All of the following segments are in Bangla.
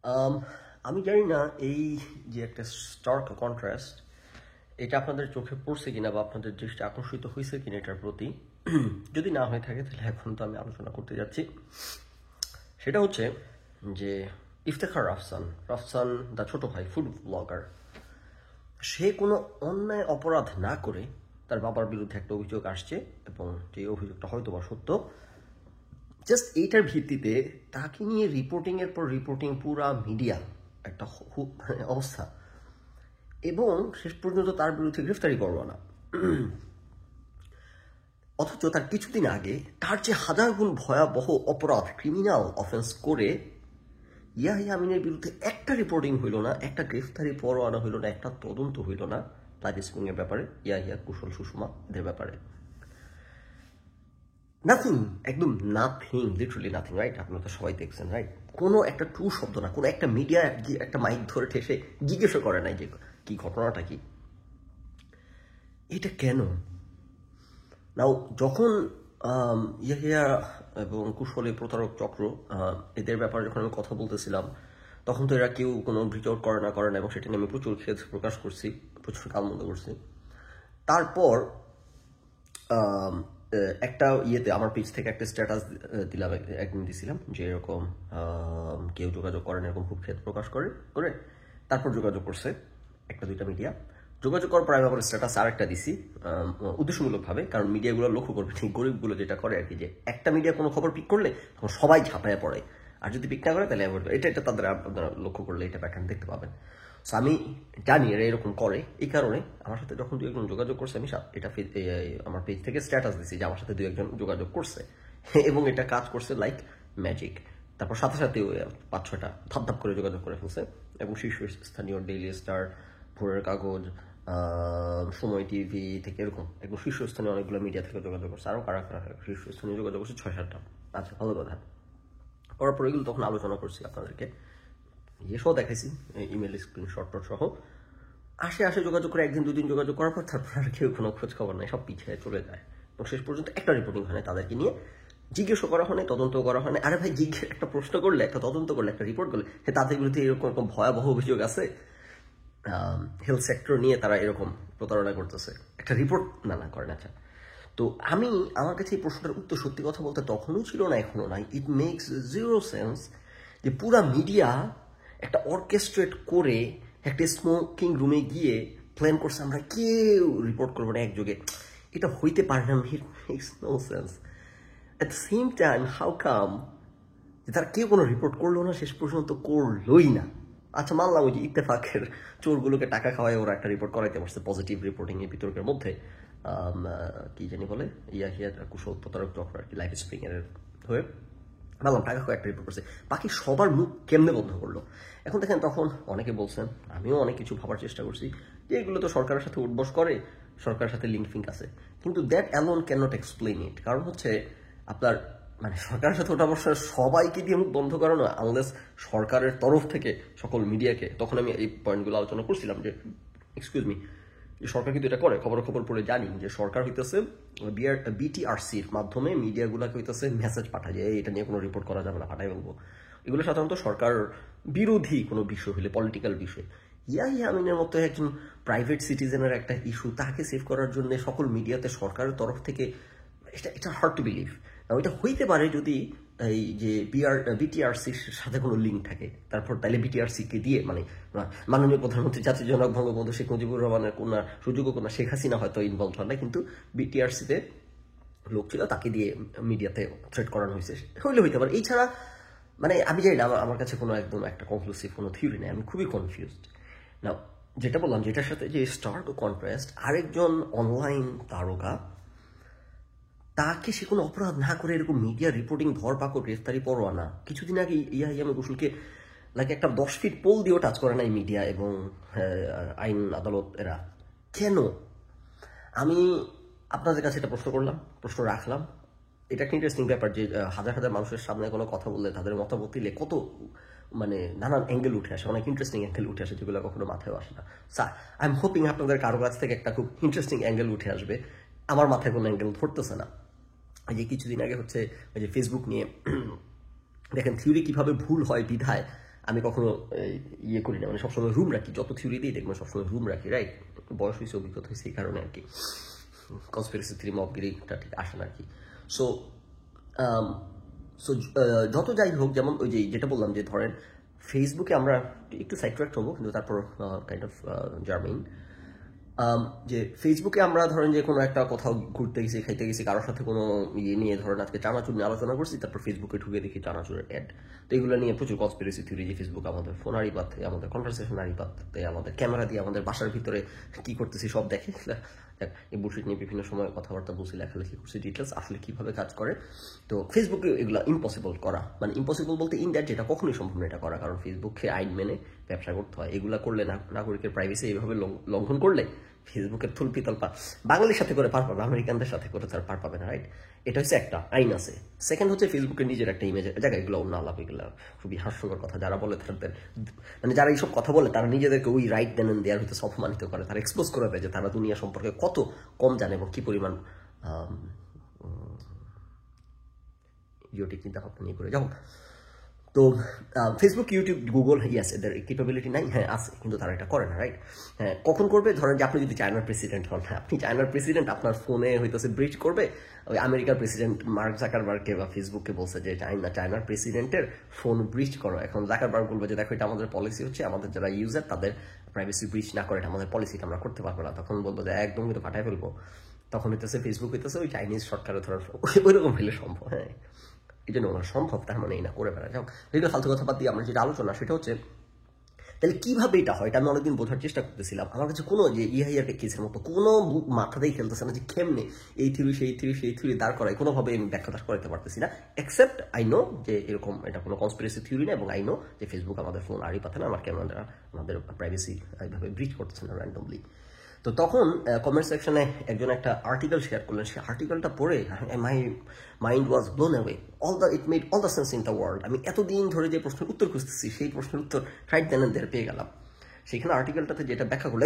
আম, আমি জানি না এই যে একটা স্টার্ক কন্ট্রাস্ট এটা আপনাদের চোখে পড়ছে কিনা বা আপনাদের দৃষ্টি আকর্ষিত হয়েছে কিনা এটার প্রতি। যদি না হয়ে থাকে তাহলে এখন তো আমি আলোচনা করতে যাচ্ছি। সেটা হচ্ছে যে ইফতেখার রাফসান রাফসান দা ছোট ভাই ফুড ব্লগার, সে কোনো অন্যায় অপরাধ না করে তার বাবার বিরুদ্ধে একটা অভিযোগ আসছে এবং যে অভিযোগটা হয়তো বা সত্য, জাস্ট এইটার ভিত্তিতে তাকে নিয়ে রিপোর্টিং এর পর রিপোর্টিং, পুরা মিডিয়া একটা মানে অবস্থা, এবং শেষ পর্যন্ত তার বিরুদ্ধে গ্রেফতারি করলো না। অথচ তার কিছুদিন আগে তার যে হাজার গুণ ভয়াবহ অপরাধ, ক্রিমিনাল অফেন্স করে ইয়াহিয়া আমিনের বিরুদ্ধে একটা রিপোর্টিং হইল না, একটা গ্রেফতারি পরোয়ানা হইল না, একটা তদন্ত হইল না লাইভ স্প্রিং এর ব্যাপারে, ইয়াহিয়া, কুশল, সুষমা এদের ব্যাপারে। নাথিং, একদম নাথিং, লিটারালি নাথিং, রাইট? আপনারা তো সবাই দেখছেন, রাইট? কোনো একটা ট্রু শব্দ না, কোনো একটা মিডিয়া একটা মাইক ধরে ঠেসে জিজ্ঞেসও করে নাই যে কি ঘটনাটা কি। এটা কেন? নাও, যখন ইয়াহিয়া এবং কুশলের প্রতারক চক্র এদের ব্যাপারে যখন আমি কথা বলতেছিলাম, তখন তো এরা কেউ কোনো রিচ আউট করে না এবং সেটা নিয়ে আমি প্রচুর খেদ প্রকাশ করছি, প্রচুর কালমন্দ করছি। তারপর একটা ইয়েতে আমার পেজ থেকে একটা স্ট্যাটাস দিলাম, একদিন দিছিলাম যে এরকম কেউ যোগাযোগ করেন, এরকম খুব খেদ প্রকাশ করে করে তারপর যোগাযোগ করছে একটা দুইটা মিডিয়া। যোগাযোগ করার পর আমি আবার স্ট্যাটাস আরেকটা দিছি উদ্দেশ্যমূলকভাবে, কারণ মিডিয়াগুলো লক্ষ্য করবে, ঠিক গরিবগুলো যেটা করে আর কি, যে একটা মিডিয়া কোনো খবর পিক করলে তখন সবাই ঝাঁপায় পড়ে, আর যদি পিক না করে তাহলে অ্যাভয়েড করে। এটা তাদের আপনারা লক্ষ্য করলে এটা প্যাটার্ন দেখতে পাবেন। সো আমি জানি এরা এরকম করে, এই কারণে আমার সাথে যখন দু একজন যোগাযোগ করছে, আমি এটা আমার পেজ থেকে স্ট্যাটাস দিছি যে আমার সাথে দু একজন যোগাযোগ করছে এবং এটা কাজ করছে লাইক ম্যাজিক। তারপর সাথে সাথে 5-6টা ধাপ করে যোগাযোগ করে ফেলছে এবং শীর্ষস্থানীয় ডেইলি স্টার, ভোরের কাগজ, সময় টিভি থেকে এরকম একদম শীর্ষস্থানীয় অনেকগুলো মিডিয়া থেকে যোগাযোগ করছে। আরও কারা কারা শীর্ষস্থানীয় যোগাযোগ করছে 6-7টা। আচ্ছা, ভালো কথা। করার পর এগুলো তখন আলোচনা করছি আপনাদেরকে, সহ দেখাইছি, ইমেল স্ক্রিনশট সহ। আসে যোগাযোগ করে, একদিন দুদিন যোগাযোগ করার পর তারপর আর কেউ কোনো খোঁজ খবর নেই, সব পিছিয়ে চলে যায় এবং শেষ পর্যন্ত একটা রিপোর্টিং হয় না তাদেরকে নিয়ে, জিজ্ঞেসও করা হয় না, তদন্ত করা হয় না। আরে ভাই, একটা প্রশ্ন করলে, একটা তদন্ত করলে, একটা রিপোর্ট করলে তাদের বিরুদ্ধে এরকম ভয়াবহ অভিযোগ আছে, হেলথ সেক্টর নিয়ে তারা এরকম প্রতারণা করতেছে, একটা রিপোর্ট না করেন। আচ্ছা, তো আমার কাছে এই প্রশ্নটার উত্তর সত্যি কথা বলতে তখনও ছিল না, এখনো নাই। ইট মেক্স জিরো সেন্স যে পুরা মিডিয়া একটা অর্কেস্ট্রেট করে একটা স্মোকিং রুমে গিয়ে প্ল্যান করছে আমরা কেউ রিপোর্ট করবো না একযোগে। এটা হইতে পারে না, it makes no sense. At the same time, how come যে তারা কেউ কোনো রিপোর্ট করলো না, শেষ পর্যন্ত করলোই না। আচ্ছা, মানলাম ওই যে ইত্তেফাকের চোরগুলোকে টাকা খাওয়ায় ওরা একটা রিপোর্ট করাইতে পারছে, পজিটিভ রিপোর্টিং এর বিতর্কের মধ্যে কি জানি বলে, ইয়াহিয়া কুশল প্রতারক চক্র আর কি, লাইফ স্প্রিং এর হয়ে মানলাম টাকা খাওয়া একটা রিপোর্ট করছে। বাকি সবার মুখ কেমনে বন্ধ করলো? এখন দেখেন, তখন অনেকে বলছেন, আমিও অনেক কিছু ভাবার চেষ্টা করছি যে এগুলো তো সরকারের সাথে উঠবস করে, সরকারের সাথে লিঙ্ক ফিঙ্ক আছে, কিন্তু that alone can not explain ইট। কারণ হচ্ছে আপনার মানে সরকারের সাথে ওঠা বসা সবাইকে দিয়ে মুখ বন্ধ করানো, আনলেস সরকারের তরফ থেকে সকল মিডিয়াকে, তখন আমি এই পয়েন্টগুলো আলোচনা করছিলাম যে এক্সকিউজ মি, সরকার কিন্তু এটা করে, খবর পড়ে জানি যে সরকার হইতেছে বিটিআরসির মাধ্যমে মিডিয়াগুলোকে হইতেছে মেসেজ পাঠায় যে এটা নিয়ে কোনো রিপোর্ট করা যাবে না, পাঠাই বলবো। এগুলো সাধারণত সরকার বিরোধী কোনো বিষয় হলে, পলিটিক্যাল বিষয়। ইয়াহিয়া আমিনের মতো একজন প্রাইভেট সিটিজেনের একটা ইস্যু, তাকে সেভ করার জন্য সকল মিডিয়াতে সরকারের তরফ থেকে, এটা হার্ড টু বিলিভ। এটা হইতে পারে যদি এই যে বিটিআরসির সাথে কোনো লিঙ্ক থাকে, তারপর তাইলে বিটিআরসিকে দিয়ে, মানে মাননীয় প্রধানমন্ত্রী জাতির জনক বঙ্গবন্ধু শেখ মুজিবুর রহমানের কন্যা, সুযোগ্য কন্যা শেখ হাসিনা হয়তো ইনভলভ হয় না, কিন্তু বিটিআরসিতে লোক ছিল, তাকে দিয়ে মিডিয়াতে থ্রেট করানো হয়েছে, হইলে হইতে পারে। এছাড়া মানে আমি জানি না, আমার কাছে কোনো একদম একটা কনক্লুসিভ কোনো থিওরি নেই, আমি খুবই কনফিউজড। না, যেটা বললাম, যেটার সাথে যে স্টার্ক কন্ট্রাস্ট, আরেকজন অনলাইন তারকা, তাকে সে কোনো অপরাধ না করে এরকম মিডিয়া রিপোর্টিং, ধরপাকড়, গ্রেফতারি পরোয়ানা। কিছুদিন আগে ইয়াহিয়া কুশলকে লাগে একটা 10 ফিট পোল দিয়েও টাচ করে নাই মিডিয়া এবং আইন আদালত এরা। কেন? আমি আপনাদের কাছে একটা প্রশ্ন রাখলাম। এটা একটা ইন্টারেস্টিং ব্যাপার যে হাজার হাজার মানুষের সামনে কোনো কথা বললে, তাদের মতামত দিলে কত মানে নানান অ্যাঙ্গেল উঠে আসে, অনেক ইন্টারেস্টিং অ্যাঙ্গেল উঠে আসে, যেগুলো কখনো মাথায় আসে না। আই এম হোপিং আপনাদের কারো কাছ থেকে একটা খুব ইন্টারেস্টিং অ্যাঙ্গেল উঠে আসবে। আমার মাথায় কোনো অ্যাঙ্গেল ধরতেছে না। এই যে কিছুদিন আগে হচ্ছে ওই যে ফেসবুক নিয়ে দেখেন থিওরি কিভাবে ভুল হয় বিধায় আমি কখনো ইয়ে করি না, মানে সবসময় রুম রাখি, যত থিওরি দিই দেখবেন সবসময় রুম রাখি, রাইট? বয়স হয়েছে, অভিজ্ঞতা হয়েছে, এই কারণে আর কি কনস্পিরেসি থিওরি মবগিরিটা ঠিক আসে না আর কি। সো সো যত যাই হোক, যেমন ওই যেটা বললাম যে ধরেন ফেসবুকে আমরা একটু সাইট্রাক্ট হবো, কিন্তু তারপর কাইন্ড অফ জার্মিন, যে ফেসবুকে আমরা ধরেন যে কোনো একটা কোথাও ঘুরতে গেছি, খাইতে গেছি, কারোর সাথে কোনো ইয়ে নিয়ে ধরেন আজকে চানাচুর নিয়ে আলোচনা করছি, তারপর ফেসবুকে ঢুকে দেখি চানাচুরের অ্যাড। তো এগুলো নিয়ে প্রচুর কনস্পিরেসি থিওরি, যে ফেসবুক আমাদের ফোন আড়ি পাতে, আমাদের কনভারসেশন আড়ি পাতে, আমাদের ক্যামেরা দিয়ে আমাদের বাসার ভিতরে কি করতেছি সব দেখে। এই বুলশিট নিয়ে বিভিন্ন সময় কথাবার্তা বলছি, লেখালেখি করছি, ডিটেলস আসলে কিভাবে কাজ করে। তো ফেসবুকে এগুলো ইম্পসিবল করা, মানে ইম্পসিবল বলতে ইন দ্যাট যেটা কখনোই সম্ভব না এটা করা, কারণ ফেসবুককে আইন মেনে ব্যবসা করতে হয়। এগুলা করলে নাগরিকের প্রাইভেসি এইভাবে লঙ্ঘন করলে ফেসবুকের থুল পিতল বাঙালির সাথে করে পার পাবে, আমেরিকানদের সাথে করে তার পার পাবে না, রাইট? এটা হচ্ছে একটা আইন আছে। সেকেন্ড হচ্ছে ফেসবুকের নিজের একটা ইমেজ জায়গা, এগুলো অন্য আলাপ, এগুলো খুবই হাস্যকর কথা। যারা বলে তাদের, মানে যারা এইসব কথা বলে তারা নিজেদেরকে ওই রাইট দেন দেওয়ার ভিতরে অপমানিত করে, তারা এক্সপোজ করে দেয় যে তারা দুনিয়া সম্পর্কে কত কম জানে এবং কি পরিমাণ ইডিওটিক চিন্তা ভাবনা নিয়ে করে যাও। তো ফেসবুক, ইউটিউব, গুগল, ইয়াস, এদের ক্যাপাবিলিটি নাই, হ্যাঁ আছে, কিন্তু তারা এটা করে না, রাইট? হ্যাঁ, কখন করবে? ধরেন যে আপনি যদি চায়নার প্রেসিডেন্ট হন, আপনি চায়নার প্রেসিডেন্ট, আপনার ফোনে হইতেছে ব্রিজ করবে, ওই আমেরিকার প্রেসিডেন্ট মার্ক জাকারবার্গকে বা ফেসবুককে বলছে যে চায়নার প্রেসিডেন্টের ফোন ব্রিজ করো। এখন জাকারবার্গ বলবে যে দেখো এটা আমাদের পলিসি হচ্ছে, আমাদের যারা ইউজার তাদের প্রাইভেসি ব্রিজ না করে, এটা আমাদের পলিসিটা আমরা করতে পারবো না। তখন বলবো যে একদম কিন্তু ফাটাই ফেলবো। তখন হইতেছে ফেসবুক হইতেছে ওই চাইনিজ সরকারের ধরার ওইরকম হইলে সম্ভব, হ্যাঁ। এই জন্য ওনার সম্ভব, তার মানে এই না করে বেড়া যাও। এগুলো ফালতু কথা বাদ দিয়ে আমরা যেটা আলোচনা, সেটা হচ্ছে তাহলে কীভাবে এটা হয়। এটা আমি অনেকদিন বোঝার চেষ্টা করতেছিলাম। আমার কাছে কোনো যে ইহাইয়ার কেসের মতো কোনো মাথাতেই খেলতেছে না যে কেমনে এই থিওরি সেই থিওরি দাঁড় করায়, কোনোভাবে আমি ব্যাখ্যা দাঁড় করাতে পারতেছি না। এক্সেপ্ট আই নো যে এরকম এটা কোনো কনস্পিরেসি থিওরি না, এবং আই নো যে ফেসবুক আমাদের ফোন আড়ি পাতে না, আমার ক্যামেরা আমাদের প্রাইভেসি এইভাবে ব্রিচ করতেছে না র্যান্ডমলি। তো তখন কমেন্ট সেকশনে একজন একটা আর্টিকেল শেয়ার করলেন, সেই আর্টিকেলটা পড়ে my mind was blown away. It made all the sense in the world. আমি এতদিন ধরে যে প্রশ্নের উত্তর খুঁজতেছি, সেই প্রশ্নের উত্তর রাইট দেন এন্ড দেয়ার পেয়ে গেলাম। সেখানে আর্টিকেলটাতে যেটা ব্যাখ্যা করলো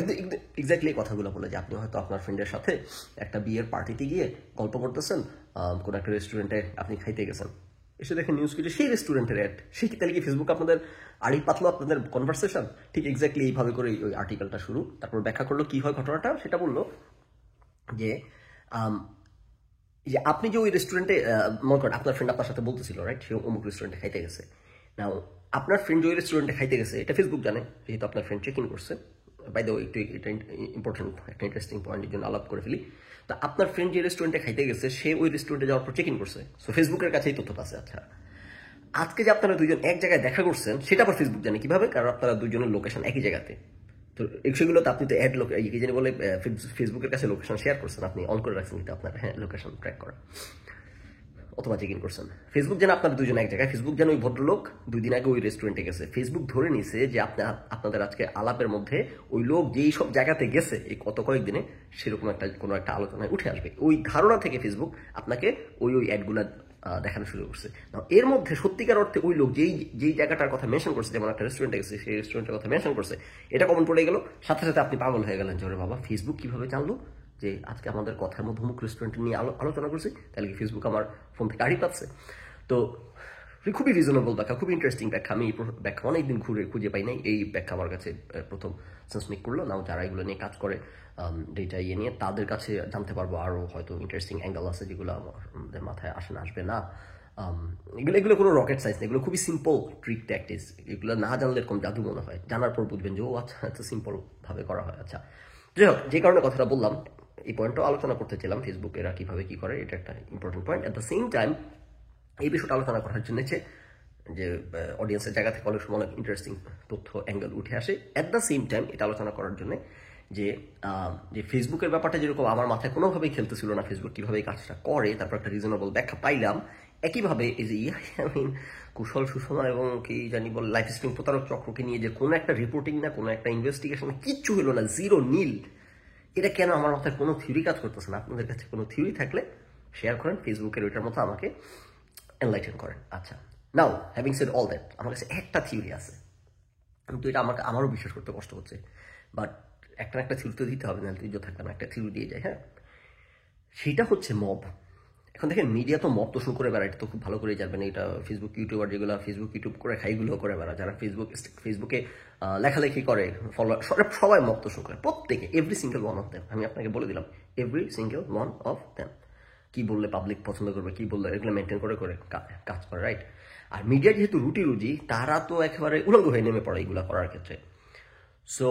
এক্স্যাক্টলি এই কথাগুলো বলে যে আপনি হয়তো আপনার ফ্রেন্ডের সাথে একটা বিয়ের পার্টিতে গিয়ে গল্প করতেছেন, কোনো একটা রেস্টুরেন্টে আপনি খাইতে গেছেন, এসে দেখেন নিউজ ফিডে সেই রেস্টুরেন্টের অ্যাড। সেই তাহলে কি ফেসবুক আপনাদের আড়ি পাতলো আপনাদের কনভারসেশন? ঠিক এক্স্যাক্টলি এইভাবে করে ওই আর্টিকেলটা শুরু। তারপর ব্যাখ্যা করলো কি হয় ঘটনাটা, সেটা বললো যে আপনি যে ওই রেস্টুরেন্টে, মনে করেন আপনার ফ্রেন্ড আপনার সাথে বলতেছিল, রাইট, সে অমুক রেস্টুরেন্টে খাইতে গেছে। নাও আপনার ফ্রেন্ড যে ওই রেস্টুরেন্টে খাইতে গেছে এটা ফেসবুক জানে, যেহেতু আপনার ফ্রেন্ড চেক ইন করছে। বাই দ্য ওয়ে, একটু এটা ইম্পর্টেন্ট একটা ইন্টারেস্টিং পয়েন্টের জন্য আলাপ করে ফেলি। তা আপনার ফ্রেন্ড যে রেস্টুরেন্টে খাইতে গেছে, সে ওই রেস্টুরেন্টে যাওয়ার পর চেক ইন করছে। সো ফেসবুকের কাছেই তথ্যটা আছে। আচ্ছা, আজকে যে আপনারা দুইজন এক জায়গায় দেখা করছেন, সেটা আবার ফেসবুক জানে কিভাবে? কারণ আপনারা দুইজনের লোকেশন একই জায়গাতে। তো সেগুলোতে আপনি তো অ্যাড কি জানি বলে ফেসবুকের কাছে লোকেশন শেয়ার করছেন, আপনি অন করে রাখছেন কিন্তু আপনার, হ্যাঁ, লোকেশন ট্র্যাক করা, অথবা চেক ইন করছেন। ফেসবুক যেন আপনার দুজন এক জায়গায়, ফেসবুক যেন ওই ভদ্রলোক 2 দিন আগে ওই রেস্টুরেন্টে গেছে। ফেসবুক ধরে নিছে যে আপনাদের আজকে আলাপের মধ্যে ওই লোক যেই সব জায়গাতে গেছে এই কত কয়েকদিনে, সেরকম কোনো একটা আলোচনায় উঠে আসবে। ওই ধারণা থেকে ফেসবুক আপনাকে ওই অ্যাডগুলা দেখানো শুরু করছে। এর মধ্যে সত্যিকার অর্থে ওই লোক যেই জায়গাটার কথা মেনশন করছে, যেমন একটা রেস্টুরেন্টে গেছে, সেই রেস্টুরেন্টের কথা মেনশন করছে, এটা কমন পড়ে গেল। সাথে সাথে আপনি পাগল হয়ে গেলেন যে ওরে বাবা, ফেসবুক কিভাবে জানলো যে আজকে আমাদের কথার মধ্যে অমুক রেস্টুরেন্ট নিয়ে আলোচনা করছি, তাহলে কি ফেসবুক আমার ফোন থেকে আড়ি পাচ্ছে? তো খুবই রিজনেবল ব্যাখ্যা, খুবই ইন্টারেস্টিং ব্যাখ্যা। আমি এই ব্যাখ্যা অনেকদিন খুঁজে পাই নাই। এই ব্যাখ্যা আমার কাছে প্রথম সেন্স মেক করলো। নাও যারা এগুলো নিয়ে কাজ করে, ডেটা নিয়ে, তাদের কাছে জানতে পারবো আরও হয়তো ইন্টারেস্টিং অ্যাঙ্গেল আছে যেগুলো আমাদের মাথায় আসবে না। এগুলো কোনো রকেট সাইন্স না, এগুলো খুবই সিম্পল ট্রিক ট্যাকটিক্স। এগুলো না জানলে এরকম জাদু মনে হয়, জানার পর বুঝবেন যে ও আচ্ছা, এত সিম্পলভাবে করা হয়। আচ্ছা, যাই হোক, যে কারণে কথাটা বললাম, এই পয়েন্টটাও আলোচনা করতে চাইলাম। ফেসবুক এরা কীভাবে কী করে, এটা একটা important point. At the same time এই বিষয়টা আলোচনা করার জন্য যে অডিয়েন্সের জায়গা থেকে অনেক সময় অনেক ইন্টারেস্টিং তথ্য অ্যাঙ্গেল উঠে আসে। অ্যাট দ্য সেম টাইম এটা আলোচনা করার জন্য যে ফেসবুকের ব্যাপারটা যেরকম আমার মাথায় কোনোভাবেই খেলতেছিল না, ফেসবুক কীভাবে এই কাজটা করে, তারপর একটা রিজনেবল ব্যাখ্যা পাইলাম। একইভাবে এই যে কুশল সুষমা এবং কি জানি বল লাইফ স্ট্রিম প্রতারক চক্রকে নিয়ে যে কোনো একটা রিপোর্টিং না, কোনো একটা ইনভেস্টিগেশন, কিচ্ছু হলো না, জিরো নীল। এটা কেন? আমার মাথায় কোনো থিওরি কাজ করতেছে না। আপনাদের কাছে কোনো থিওরি থাকলে শেয়ার করেন, ফেসবুকের ওইটার মতো আমাকে এনলাইটেন করেন। আচ্ছা, নাও হ্যাভিং সেড অল দ্যাট, আমার কাছে একটা থিওরি আছে, কিন্তু এটা আমারও বিশ্বাস করতে কষ্ট হচ্ছে। বাট একটা থিওরি তো দিতে হবে, না ধৈর্য থাকবে না, একটা থিওরি দিয়ে যায়। হ্যাঁ, সেটা হচ্ছে মব। এখন দেখেন মিডিয়া তো মত পোষণ করে বেড়ায়, এটা তো খুব ভালো করেই জানবেন। এটা ফেসবুক ইউটিউবার যেগুলো ফেসবুক ইউটিউব করে খাই, এগুলো করে বেড়া, যারা ফেসবুকে লেখালেখি করে, সবাই মত পোষণ করে, প্রত্যেকে, every single one of them. আমি আপনাকে বলে দিলাম, every single one of them. কি বললে পাবলিক পছন্দ করবে, কি বললে, এগুলো মেনটেন করে করে কাজ করে, রাইট? আর মিডিয়া যেহেতু রুটি রুজি, তারা তো একেবারে উলঙ্গ হয়ে নেমে পড়ে এইগুলা করার ক্ষেত্রে। সো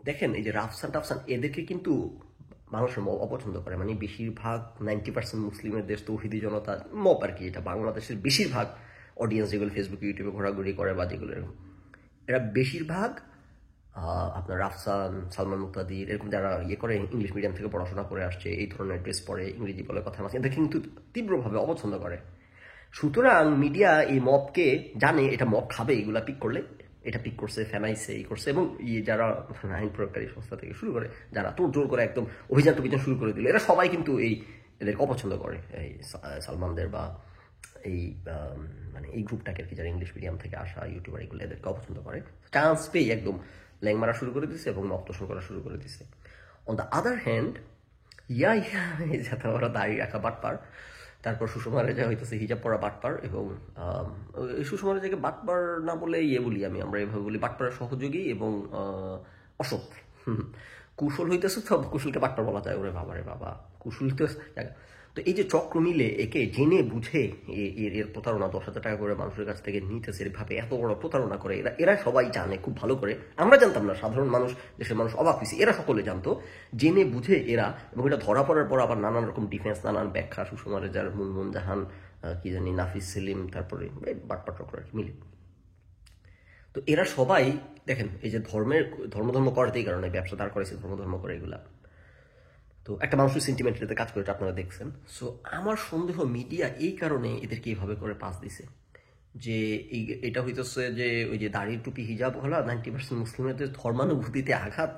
দেখেন এই যে রাফসান টাফসান, এদেরকে কিন্তু মানুষের অপছন্দ করে, মানে বেশিরভাগ 90% মুসলিমের দেশ, তৌহিদি জনতা মপ আর কি, এটা বাংলাদেশের বেশিরভাগ অডিয়েন্স যেগুলো ফেসবুক ইউটিউবে ঘোরাঘুরি করে বা যেগুলো এরকম, এরা বেশিরভাগ আপনার রাফসান, সালমান মুক্তাদির, এরকম যারা ইয়ে করে, ইংলিশ মিডিয়াম থেকে পড়াশোনা করে আসছে, এই ধরনের ড্রেস পরে, ইংরেজি বলে কথা বলছে, এদের কিন্তু তীব্রভাবে অপছন্দ করে। সুতরাং মিডিয়া এই মবকে জানে এটা মব খাবে, এগুলা পিক করলে, এটা পিক করছে, ফেনাইছে, এই করছে, এবং যারা আইন প্রয়োগকারী সংস্থা থেকে শুরু করে, যারা তোর জোর করে একদম অভিযান টভিযান শুরু করে দিল, এরা সবাই কিন্তু এদেরকে অপছন্দ করে, এই সালমানদের বা এই মানে এই গ্রুপটাকে আর কি, যারা ইংলিশ মিডিয়াম থেকে আসা ইউটিউবার, এগুলো এদেরকে অপছন্দ করে। চান্স পেয়ে একদম ল্যাং মারা শুরু করে দিচ্ছে এবং মপ্তসন করা শুরু করে দিচ্ছে। অন দ্য আদার হ্যান্ড, যাতে ওরা দাঁড়িয়ে রাখা বাটপার, তারপর সুষমা রেজা হইতেছে হিজাব পরা বাটপার, এবং সুষমা রেজাকে বাটপার না বলে বলি আমরা এভাবে বলি, বাটপারের সহযোগী এবং অসৎ। কুশল হইতেছে, সব কুশলকে বাটপার বলা যায়, ওরে বাবা রে বাবা, কুশল তো। তো এই যে চক্র মিলে একে জেনে বুঝে এর প্রতারণা, 10,000 টাকা করে মানুষের কাছ থেকে নিতেছে, এভাবে এত বড় প্রতারণা করে, এরা সবাই জানে খুব ভালো করে। আমরা জানতাম না, সাধারণ মানুষ, দেশের মানুষ অবাক হয়েছে, এরা সকলে জানতো, জেনে বুঝে এরা, এবং এটা ধরা পড়ার পর আবার নানান রকম ডিফেন্স, নানান ব্যাখ্যা, সুষমা রেজার, মুনমুন জাহান, কি জানি নাফিস সেলিম, তারপরে বাটপার চক্র আর কি মিলে। তো এরা সবাই দেখেন, এই যে ধর্ম করতেই কারণে ব্যবসা দাঁড় করেছে, ধর্ম করে এগুলা। তো একটা মানুষের সেন্টিমেন্টালিতে কাজ করে, আপনারা দেখছেন। সো আমার সন্দেহ মিডিয়া এই কারণে এদেরকে এইভাবে করে পাস দিছে, যে এটা হইতেছে যে ওই যে দাড়ির টুপি হিজাব হলা 90% মুসলিমদের ধর্মানুভূতিতে আঘাত,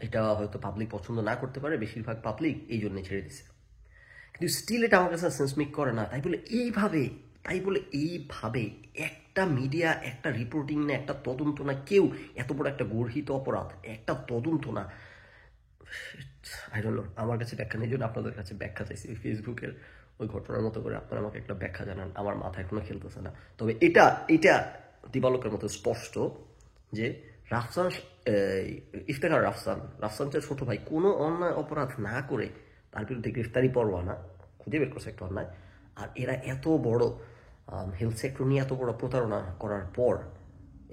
এটা হয়তো পাবলিক পছন্দ না করতে পারে, বেশিরভাগ পাবলিক এই জন্য ছেড়ে দিছে। কিন্তু স্টিল এটা আমার কাছে সেন্স মেক করে না। তাই বলে এইভাবে একটা মিডিয়া, একটা রিপোর্টিং না, একটা তদন্ত না, কেউ এত বড় একটা গর্হিত অপরাধ, একটা তদন্ত না, আই ডোন্ট নো, আমার কাছে ব্যাখ্যা নেই, জন্য আপনাদের কাছে ব্যাখ্যা চাইছি। ওই ফেসবুকের ওই ঘটনার মতো করে আপনারা আমাকে একটা ব্যাখ্যা জানান, আমার মাথা এখনো খেলতেছে না। তবে এটা দিবালোকের মতো স্পষ্ট যে রাফসান, ইফতেখার রাফসান ছোট ভাই কোনো অন্যায় অপরাধ না করে তার বিরুদ্ধে গ্রেফতারি পরোয়ানা খুঁজে বের করছে একটা অন্যায়, আর এরা এত বড় হেলথ সেক্টর নিয়ে এত বড় প্রতারণা করার পর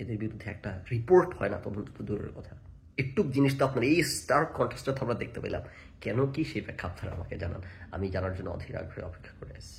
এদের বিরুদ্ধে একটা রিপোর্ট হয় না, তদন্ত তো দূরের কথা। একটু জিনিসটা আপনার এই স্টার কন্ট্রাস্টটা আমরা দেখতে পেলাম, কেন কি সেই ব্যাখ্যা আপনারা আমাকে জানান, আমি জানার জন্য অধীর আগ্রহে অপেক্ষা করে আছি।